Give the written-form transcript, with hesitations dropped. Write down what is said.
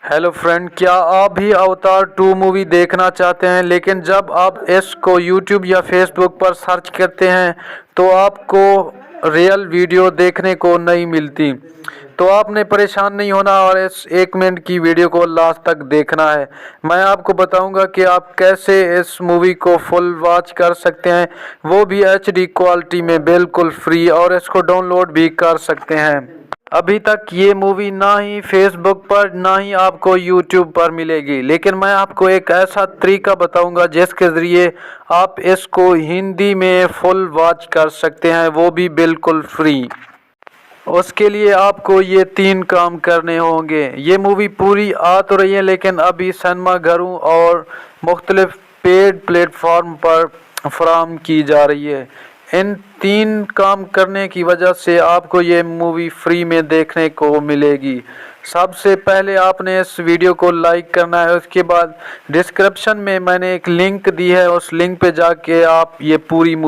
Hello friend, क्या आप भी अवतार 2 मूवी देखना चाहते हैं, लेकिन जब आप इसको यूट्यूब या फेसबुक पर सर्च करते हैं तो आपको रियल वीडियो देखने को नहीं मिलती। तो आपने परेशान नहीं होना और इस 1 मिनट की वीडियो को लास्ट तक देखना है। मैं आपको बताऊंगा कि आप कैसे इस मूवी को फुल वॉच कर सकते हैं, वो भी HD क्वालिटी में बिल्कुल फ्री, और इसको डाउनलोड भी कर सकते हैं। अभी तक ये मूवी ना ही फेसबुक पर ना ही आपको यूट्यूब पर मिलेगी, लेकिन मैं आपको एक ऐसा तरीका बताऊंगा जिसके ज़रिए आप इसको हिंदी में फुल वॉच कर सकते हैं, वो भी बिल्कुल फ्री। उसके लिए आपको ये 3 काम करने होंगे। ये मूवी पूरी आ तो रही है, लेकिन अभी सिनेमा घरों और मुख्तलिफ पेड प्लेटफॉर्म पर फराहम की जा रही है। इन 3 काम करने की वजह से आपको ये मूवी फ्री में देखने को मिलेगी। सबसे पहले आपने इस वीडियो को लाइक करना है। उसके बाद डिस्क्रिप्शन में मैंने एक लिंक दी है, उस लिंक पे जाके आप ये पूरी